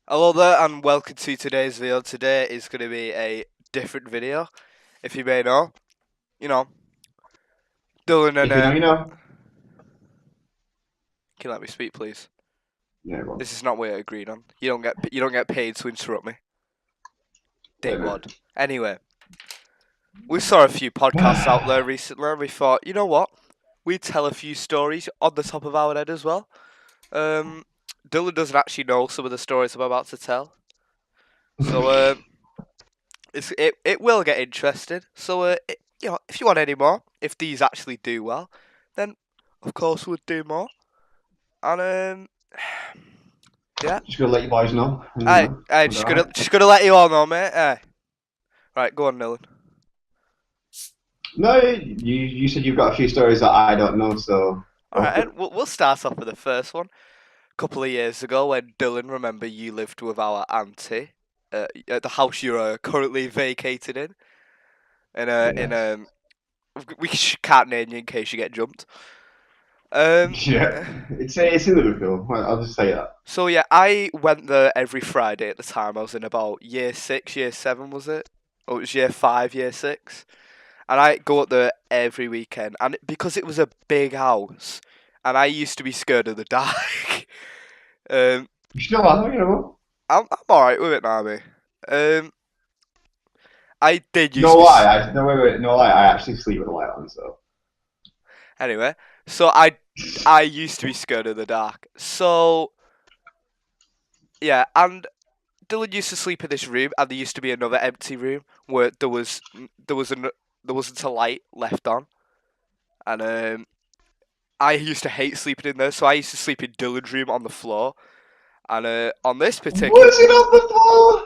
Hello there and welcome to today's video. Today is going to be a different video, if you may know. You know, Dylan and If you know, you know. can you let me speak, please? Yeah, well, This is not what I agreed on. You don't get paid to interrupt me, whatever. dickwad. Anyway, we saw a few podcasts out there recently, and we thought, you know what? We'd tell a few stories on the top of our head as well. Um, Dylan doesn't actually know some of the stories I'm about to tell, so it will get interesting. So if you want any more, if these actually do well, then of course we'll do more. And yeah, Just gonna let you boys know, and I we'll be just gonna alright. just gonna let you all know, mate. Right, go on, Dylan. No, you said you've got a few stories that I don't know, so All go right, for it. and we'll start off with the first one. A couple of years ago, when Dylan, remember you lived with our auntie at the house you're currently vacated in Yes. we can't name you in case you get jumped. Um. Yeah, it's in Liverpool. I'll just say that. So yeah, I went there every Friday at the time. I was in about year six, year seven, was it? Or it was year five, year six. And I go up there every weekend. And because it was a big house, and I used to be scared of the dark, um, You still are, you know. I'm alright with it now, mate. Um, I did used No to be. lie, no wait, no lie. I actually sleep with the light on, so Anyway, so I used to be scared of the dark. So yeah, and Dylan used to sleep in this room, and there used to be another empty room where there wasn't a light left on, and I used to hate sleeping in there, so I used to sleep in Dylan's room on the floor, and on this particular, was it on the floor?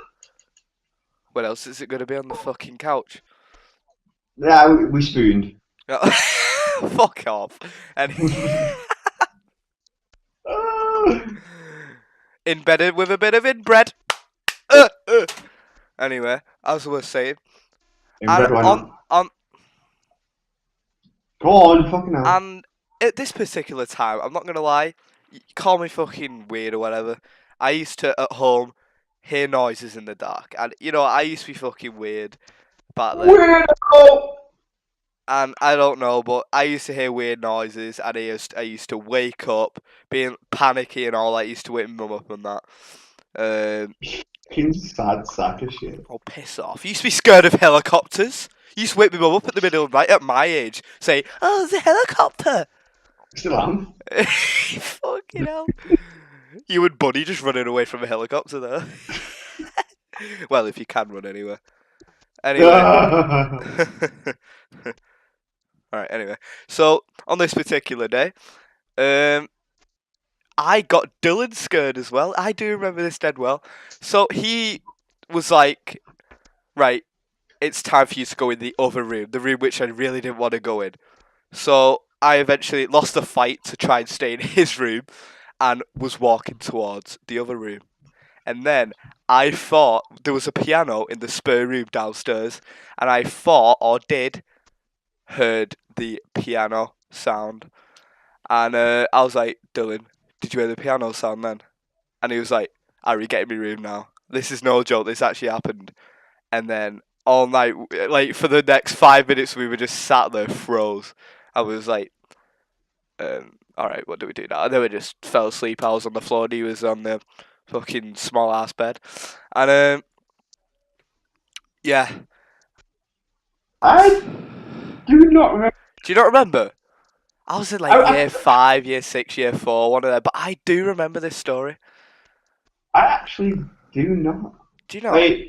what else is it gonna be on the fucking couch? Yeah, we spooned. Fuck off, and Ah, embedded with a bit of inbred. Anyway, as I was saying, in and bed, why not? on Go on, fucking hell. And at this particular time, I'm not gonna lie, call me fucking weird or whatever. I used to at home hear noises in the dark, and I used to be fucking weird back then. Weirdo. And I don't know, but I used to hear weird noises, and I used to wake up being panicky and all. I used to wake my mum up and that. Um, Fucking sad sack of shit. oh piss off! You used to be scared of helicopters. You used to wake my mum up at the middle of the night at my age, say, "Oh, there's a helicopter." Still am. Fucking hell. You and Buddy just running away from a helicopter there. Well, if you can run anywhere. Anyway. Alright, anyway. So, on this particular day, um, I got Dylan scared as well. I do remember this dead well. So, he was like, right, it's time for you to go in the other room, the room which I really didn't want to go in. So, I eventually lost the fight to try and stay in his room and was walking towards the other room. And then I thought there was a piano in the spare room downstairs, and I thought or did heard the piano sound, and I was like, Dylan, did you hear the piano sound then? And he was like, Harry, get in my room now. This is no joke. This actually happened. And then all night, like for the next 5 minutes, we were just sat there froze. I was like, all right, what do we do now? And then we just fell asleep. I was on the floor, and he was on the fucking small ass bed, and yeah. I do not remember. Do you not remember? I was in I, like I, year five, year six, year four, one of them. But I do remember this story. I actually do not. Do you not? Like,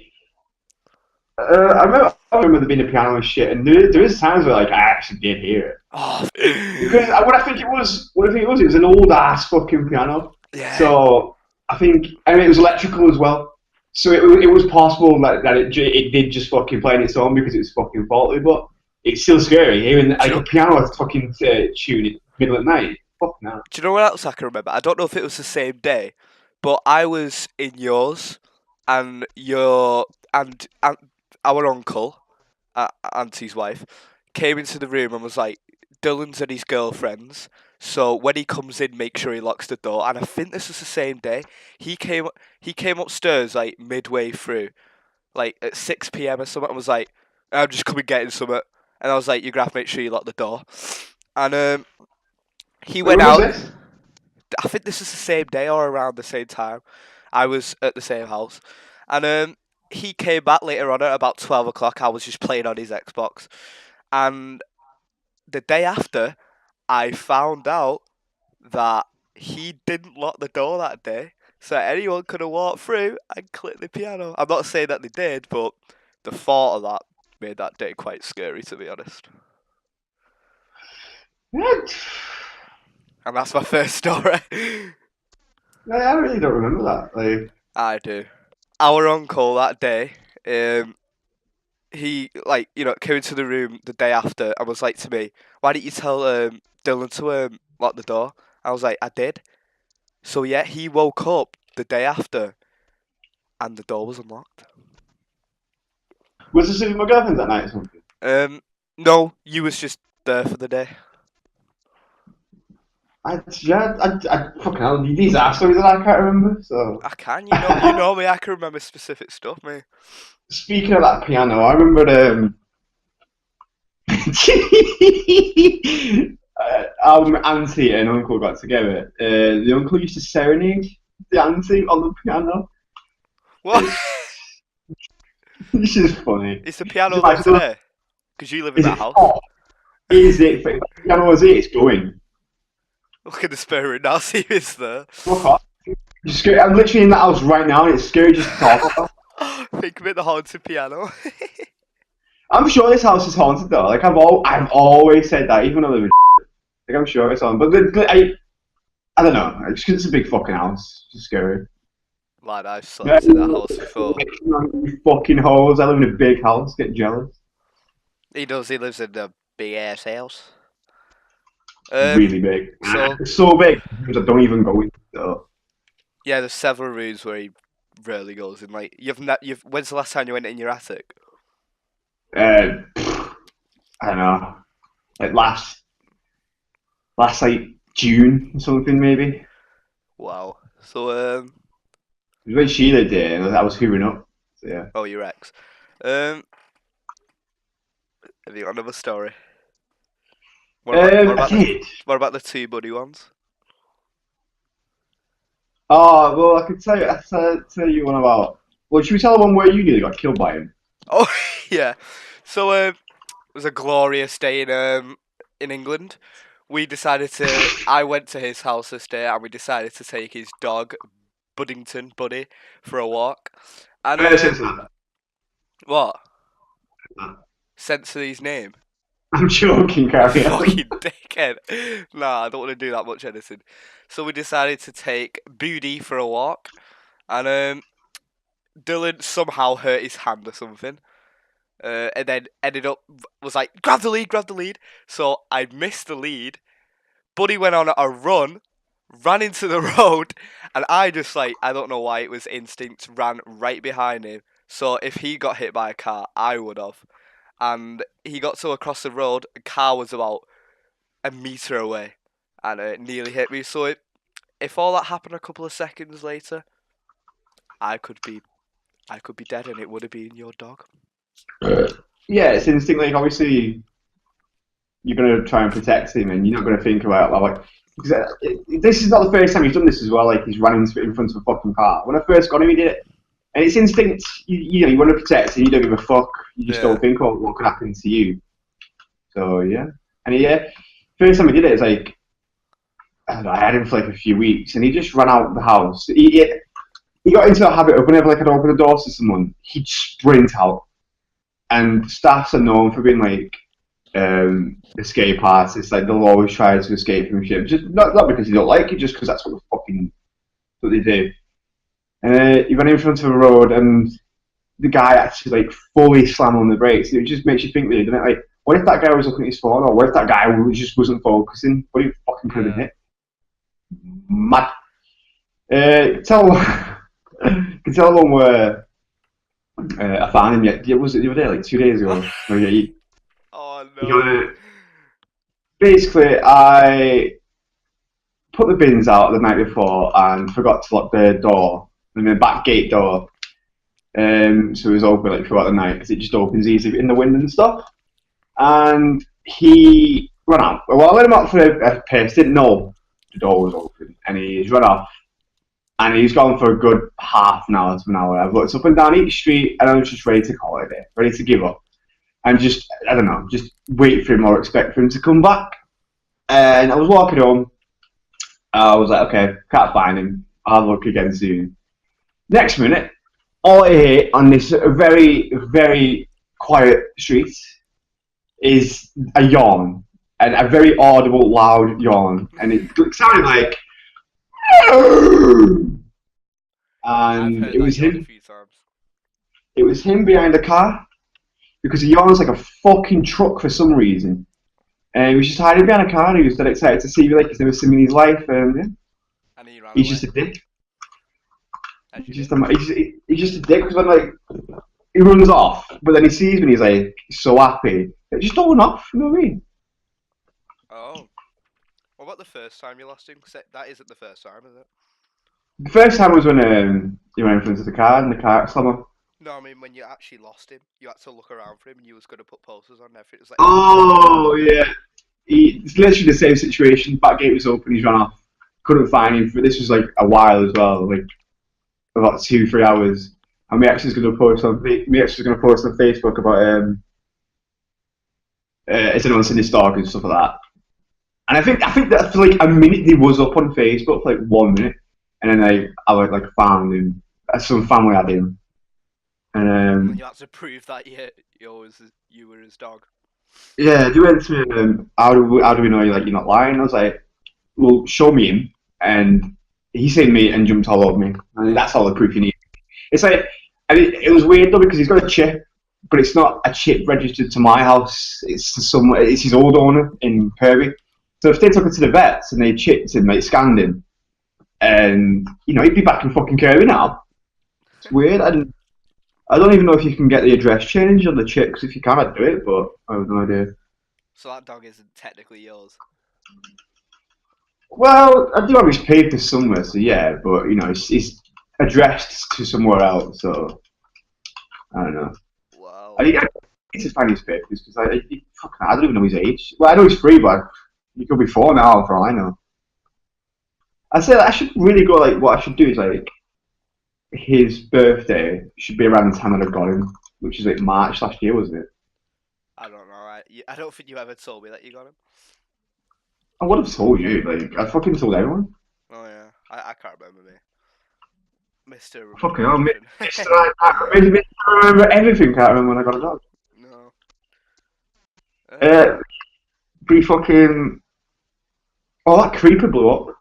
I remember there being a piano and shit, and there is times where like I actually did hear it Oh, because what I think it was, it was an old ass fucking piano. yeah. So I mean, it was electrical as well. So it was possible that it did just fucking play on its own because it was fucking faulty, but it's still scary hearing Do like you a know? piano fucking tune at middle of the night. Fucking hell. Do you know what else I can remember? I don't know if it was the same day, but I was in yours, and and our uncle, auntie's wife, came into the room and was like, Dylan's and his girlfriends. So when he comes in, make sure he locks the door. And I think this was the same day. He came upstairs like midway through, like at 6 p.m. or something. And was like, "I'm just coming getting something." And I was like, "You're gonna have to make sure you lock the door." And he Wait, went when was out. this? I think this is the same day or around the same time. I was at the same house, and he came back later on at about 12 o'clock. I was just playing on his Xbox, and the day after, I found out that he didn't lock the door that day, so anyone could have walked through and clicked the piano. I'm not saying that they did, but the thought of that made that day quite scary, to be honest. What? And that's my first story. I really don't remember that. Like, I do. Our uncle that day, he came into the room the day after and was like to me, "Why didn't you tell Dylan to lock the door?" I was like, "I did." So yeah, he woke up the day after and the door was unlocked. was this with my girlfriend that night or something? No, you was just there for the day. I fucking hell, these are stories that I can't remember. So, I can, you know me. I can remember specific stuff, mate. speaking of that piano, I remember our auntie and uncle got together. The uncle used to serenade the auntie on the piano. What? This is funny. Is the piano Just there imagine- today? Because you live in Is that it house. hot? Is it? If the piano is it, it's going. Look at the spare room now. See if it's there. Fuck off. I'm literally in that house right now, and it's scary just to talk about. Think of it, the haunted piano. I'm sure this house is haunted though. Like I've always said that, even when I live in. Like I'm sure it's on, but I don't know. It's 'cause it's a big fucking house. It's just scary. Lad, I've slept in that house before. You fucking hoes! I live in a big house. Get jealous. He does. He lives in a big ass house. Really big. so- It's so big because I don't even go in. So. Yeah, there's several rooms where he rarely goes in. Like you've. When's the last time you went in your attic? I don't know. Like last like June or something maybe. Wow. So It was when she lived there, and I was hoovering up. So yeah. oh, your ex. Have you got another story? What I did. what about the two buddy ones? Oh well, I could tell you. Tell you one about. Well, should we tell the one where you nearly got killed by him? Oh yeah. So it was a glorious day in England. We decided to. I went to his house this day, and we decided to take his dog, Buddington Buddy, for a walk. And what? Sense of his name? I'm joking, Carrie. Fucking dickhead. Nah, I don't want to do that much editing. So we decided to take Booty for a walk, and Dylan somehow hurt his hand or something. And then ended up was like, grab the lead. So I missed the lead. Buddy went on a run, ran into the road, and I just like, I don't know why it was instinct, ran right behind him. So if he got hit by a car, I would have. And he got to across the road, a car was about a meter away, and it nearly hit me. So if all that happened a couple of seconds later, I could be dead, and it would have been your dog. Yeah, it's instinct. Like obviously, you're gonna try and protect him, and you're not gonna think about like. Because this is not the first time he's done this as well. Like he's running in front of a fucking car. When I first got him, he did it, and it's instinct. You want to protect, and you don't give a fuck. You just don't think, oh, what could happen to you. So yeah, and yeah, first time he did it, it's like I don't know, I had him for like a few weeks, and he just ran out of the house. He got into a habit of whenever like I'd open the doors to someone, he'd sprint out. And staffs are known for being like escape artists. Like they'll always try to escape from shit. Just not because they don't like it, just because that's what they do. He ran in front of a road, and the guy actually like fully slammed on the brakes. It just makes you think, really, doesn't it? Like, what if that guy was looking at his phone, or what if that guy just wasn't focusing? What he fucking could have hit? Mad. Can tell one where. I found him yet. Was it the other day, like 2 days ago? Oh, yeah, Oh no. basically, I put the bins out the night before and forgot to lock the door, and the back gate door. So it was open like throughout the night because it just opens easy in the wind and stuff. And he ran out. Well, I let him out for a piss. Didn't know the door was open, and he's run off. And he's gone for a good half an hour to an hour. I've looked up and down each street, and I was just ready to call it a day, ready to give up, and just I don't know, just wait for him or expect for him to come back. And I was walking home. I was like, okay, can't find him. I'll look again soon. Next minute, all I hear on this very, very quiet street is a yawn, and a very audible, loud yawn, and it sounded like, and it was him. It was him behind the car, because he yawns like a fucking truck for some reason. And he was just hiding behind a car, and he was dead excited to see me, like he's never seen me in his life, and yeah. And he ran He's away. just a dick. He's just a dick, because when like he runs off, but then he sees me and he's like so happy. Just don't run off, you know what I mean? Oh. What about the first time you lost him? 'Cause that isn't the first time, is it? The first time was when he ran in front of the car and the car slammed him. No, I mean when you actually lost him, you had to look around for him, and you was gonna put posters on everything. It was like, Oh yeah, it's literally the same situation. Back gate was open, he's run off. Couldn't find him. But this was like a while as well, like about 2-3 hours. And my ex was gonna post on Facebook about is anyone seen his stalk and stuff like that. And I think that for like a minute he was up on Facebook, like 1 minute, and then I like found him. Some family had him, and and you had to prove that you were his dog. yeah, they went to me, how do we know you're not lying? I was like, well, show me him, and he seen me and jumped all over me, and that's all the proof you need. It's like, and it was weird though, because he's got a chip, but it's not a chip registered to my house. It's his old owner in Kirby. So if they took it to the vets and they chipped him, they scanned him, and he'd be back in fucking Kirby now. It's weird. I don't even know if you can get the address changed on the chip, because if you can, I'd do it, but I have no idea. So that dog isn't technically yours. Well, I do have his papers somewhere, so yeah, but it's addressed to somewhere else, so I don't know. Wow. I need to find his papers, because I don't even know his age. Well, I know he's 3, but he could be 4 now, for all I know. I said I should really go, what I should do is, his birthday should be around the time that I got him, which is March last year, wasn't it? I don't know. I don't think you ever told me that you got him. I would have told you, I fucking told everyone. Oh yeah, I can't remember me. Mr. Fucking hell, I remember everything, can't remember when I got a dog. No. Pretty fucking... Oh, that creeper blew up.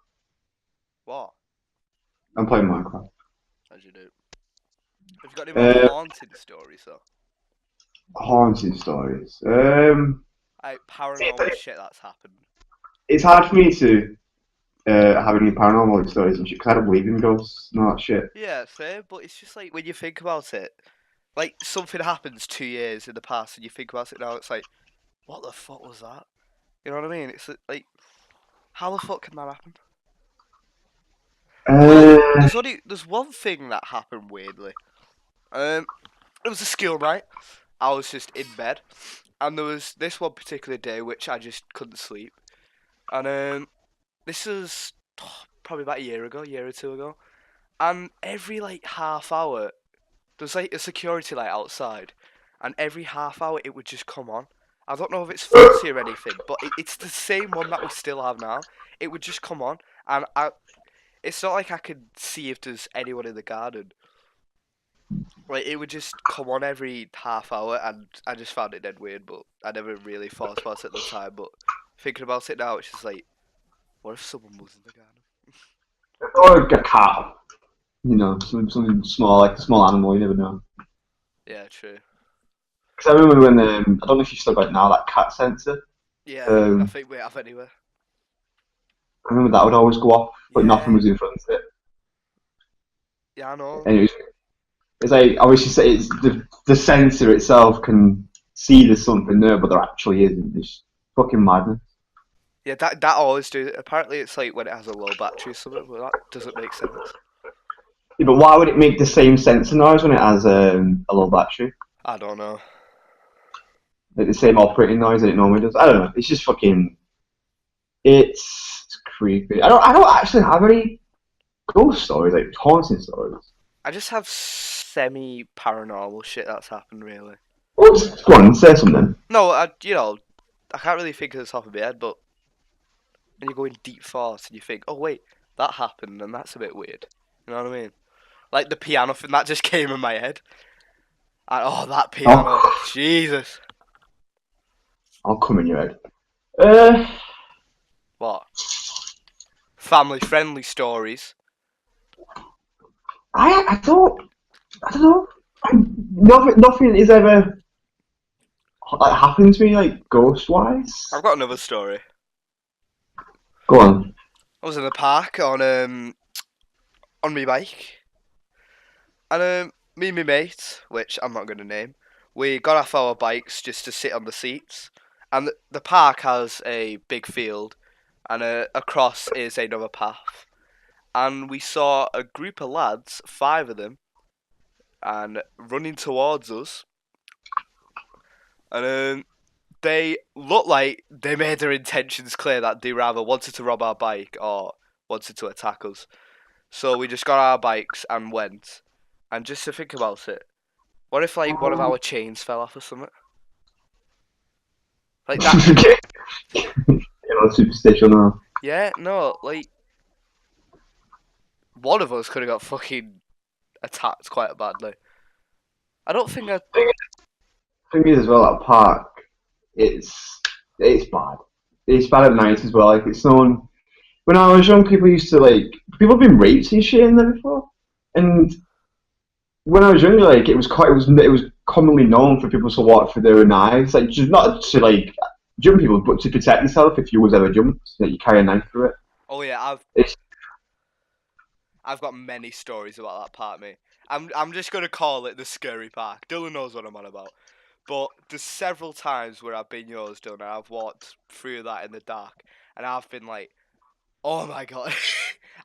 What? I'm playing Minecraft. As you do. Have you got any more haunted stories though? Haunted stories. Paranormal shit that's happened. It's hard for me to have any paranormal stories and shit, because I don't believe in ghosts and all that shit. Yeah, fair, but it's just when you think about it, something happens 2 years in the past and you think about it now, it's like, what the fuck was that? You know what I mean? It's like, how the fuck can that happen? There's one thing that happened weirdly. It was a school night. I was just in bed, and there was this one particular day which I just couldn't sleep. And this was probably about a year or 2 ago. And every half hour, there's a security light outside, and every half hour it would just come on. I don't know if it's fancy or anything, but it's the same one that we still have now. It would just come on, and it's not like I could see if there's anyone in the garden. It would just come on every half hour, and I just found it dead weird, but I never really thought about it at the time. But thinking about it now, it's just what if someone was in the garden? Or a cat. Something small, a small animal, you never know. Yeah, true. Because I remember when, I don't know if you still got it now, that cat sensor. Yeah, I think we have anyway. I remember that would always go off, but Yeah. nothing was in front of it. Yeah, I know. And it's obviously it's the sensor itself can see there's something there, but there actually isn't. It's fucking madness. Yeah, that always do. Apparently, it's like when it has a low battery or something, but that doesn't make sense. Yeah, but why would it make the same sensor noise when it has a low battery? I don't know. Like the same operating noise that it normally does. I don't know. It's just fucking. It's creepy. I don't actually have any ghost stories, like haunting stories. I just have semi paranormal shit that's happened, really. Well, just go on, say something. No, I can't really think of the top of my head, but when you go in deep thoughts and you think, oh wait, that happened and that's a bit weird. You know what I mean? Like the piano thing that just came in my head. And, oh, that piano, I'll, Jesus. I'll come in your head. Uh, What? Family friendly stories. I don't know. Nothing is ever like happened to me like ghost wise. I've got another story. Go on. I was in the park on my bike, and me and my mate, which I'm not gonna name, we got off our bikes just to sit on the seats, and the park has a big field, and across is another path, and we saw a group of lads, 5 of them, and running towards us, and they looked like they made their intentions clear that they rather wanted to rob our bike or wanted to attack us. So we just got our bikes and went. And just to think about it, what if like one of our chains fell off or something? Like that? Superstition now. Yeah, no, like one of us could have got fucking attacked quite badly. I don't think I. Thing is as well at park, it's bad. It's bad at night as well. Like it's known. When I was young, people have been raped and shit in there before, and when I was younger, like it was commonly known for people to walk through there with knives, like just not to like jump people, but to protect yourself if you was ever jumped, that you carry a knife through it. Oh yeah, It's I've got many stories about that park, mate. I'm just gonna call it the scary park. Dylan knows what I'm on about. But there's several times where I've been yours, Dylan, and I've walked through that in the dark, and I've been like, oh my god,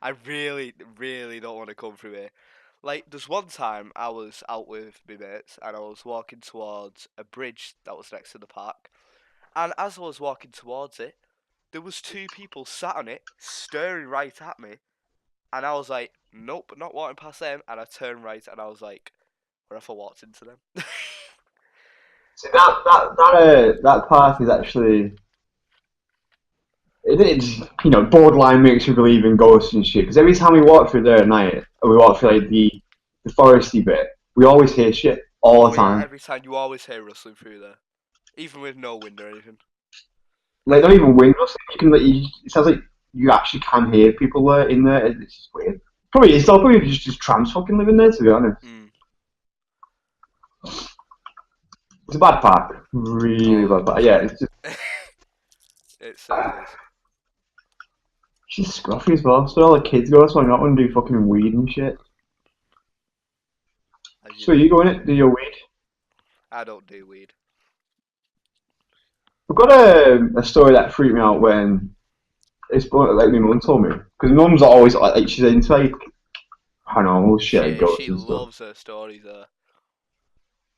I really, really don't want to come through here. Like, there's one time I was out with my mates, and I was walking towards a bridge that was next to the park, and as I was walking towards it, there was 2 people sat on it, staring right at me, and I was like, nope, not walking past them. And I turned right and I was like, what if I walked into them? see that park is actually it's borderline makes you believe in ghosts and shit. Because every time we walk through there at night, or we walk through like the foresty bit, we always hear shit all the Oh, yeah, time. every time you always hear rustling through there. Even with no wind or anything. Like not even windows. You can it sounds like you actually can hear people there in there. It's just weird. Probably it's still probably just trans fucking living there, to be honest. Mm. It's a bad park, really bad park. Yeah, it's It's just scruffy as well. So all the kids go, that's why not want to do fucking weed and shit. So you go in it, do your weed. I don't do weed. I've got a story that freaked me out when like my mum told me, because mum's always like she's into like paranormal shit, like ghosts She and stuff. loves her stories there.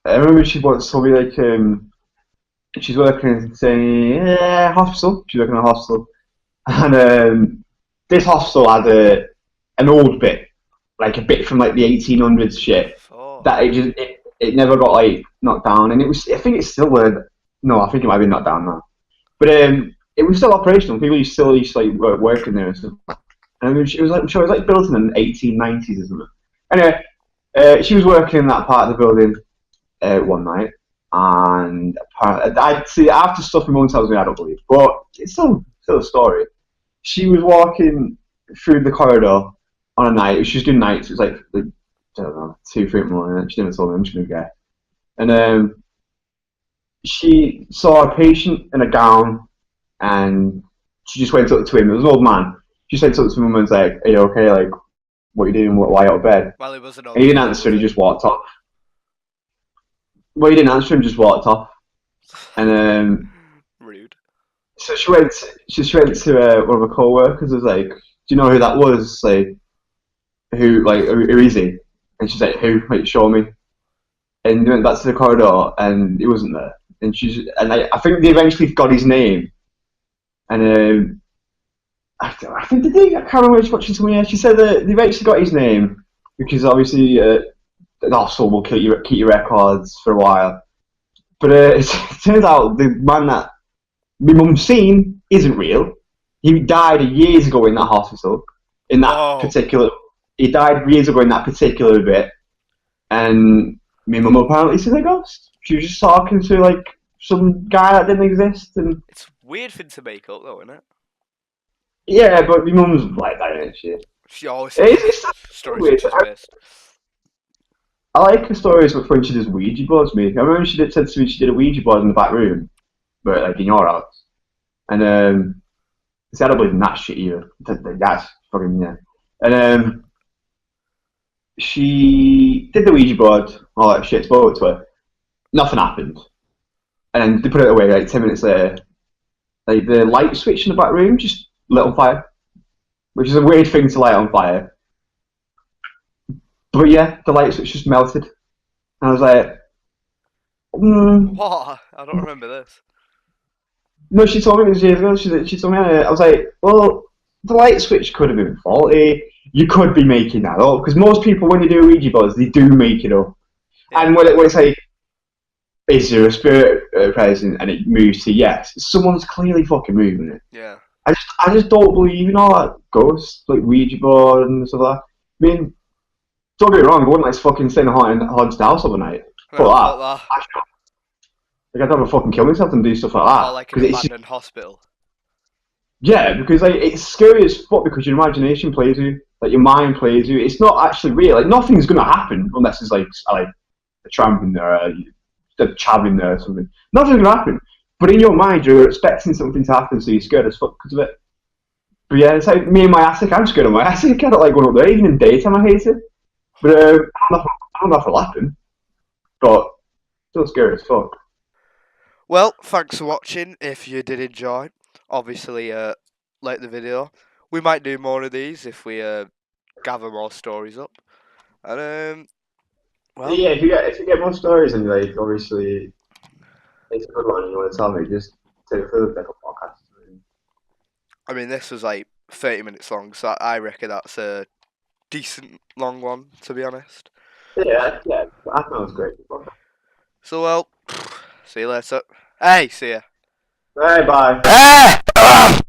I remember she once told me like she's working in a hospital. She's working in a hospital, and this hospital had an old bit, like a bit from like the 1800s shit Oh. that it never got like knocked down, and I think it's still there. No, I think it might be knocked down now, but it was still operational. People used to like working there and stuff. And it was like built in the 1890s or something. Anyway, she was working in that part of the building one night, and apparently, I see after stuff my mum tells me I don't believe, but it's still a story. She was walking through the corridor on a night. She was doing nights. It was like I don't know 2, 3 in the morning. She didn't tell me. I'm just gonna get. And she saw a patient in a gown, and she just went up to him. It was an old man. She just went up to him and was like, "Are you okay? Like, what are you doing? Why out of bed?" Well, it was an old And he didn't man, answer, and he was just walked off. Well, he didn't answer him, just walked off. And Rude. So she went to one of her co-workers. Was like, "Do you know who that was? Like, who is he?" And she's like, "Who? Like, show me." And went back to the corridor, and he wasn't there. And I think they eventually got his name. And I think they did. I can't remember what she told me. She said that they eventually got his name because obviously also will keep your records for a while. But it turns out the man that my mum's seen isn't real. He died years ago in that hospital. In that Oh, particular, he died years ago in that particular bit. And my mum apparently seen a ghost. She was just talking to like some guy that didn't exist, and it's a weird thing to make up, though, isn't it? yeah, but my mum's like that, isn't she? She always says It's stories that weird. she's missed. I like her stories when she does Ouija boards. Me, I remember said to me she did a Ouija board in the back room, but like in your house, and see, I don't believe in that shit either. That's fucking yeah. And she did the Ouija board, all that shit. Spoke to her, nothing happened, and then they put it away. Like 10 minutes later, like the light switch in the back room just lit on fire, which is a weird thing to light on fire. But yeah, the light switch just melted. And I was like, What? I don't remember this. no, she told me this years ago. She told me, I was like, well, the light switch could have been faulty. You could be making that up. Because most people, when they do Ouija boards, they do make it up. Yeah. And when it's like, is there a spirit present and it moves to yes, someone's clearly fucking moving it. Yeah. I just don't believe in all that ghosts, like Ouija board and stuff like that. I mean, don't get me wrong, I wouldn't like fucking stay in a haunted house overnight. But No, that, fuck like, I'd have to fucking kill myself and do stuff like that. that. Or like an 'Cause it's just, abandoned hospital. yeah, because like it's scary as fuck because your imagination plays you, like your mind plays you. It's not actually real. Like nothing's gonna happen unless it's like a tramp in there, a chav in there or something. Nothing's gonna happen. But in your mind, you're expecting something to happen, so you're scared as fuck because of it. But yeah, it's like me and my attic. I'm scared of my attic. I don't like going up there. Even in daytime, I hate it. But I don't know if it'll happen. But still scary as fuck. Well, thanks for watching. If you did enjoy, obviously, like the video. We might do more of these if we gather more stories up. And well, Yeah, if you get more stories and like obviously it's a good one and you want to tell me, just take it further like a podcast. I mean, this was like 30 minutes long, so I reckon that's a decent long one, to be honest. Yeah, I think it was great. So, well, see you later. Hey, see ya. Bye bye. Ah!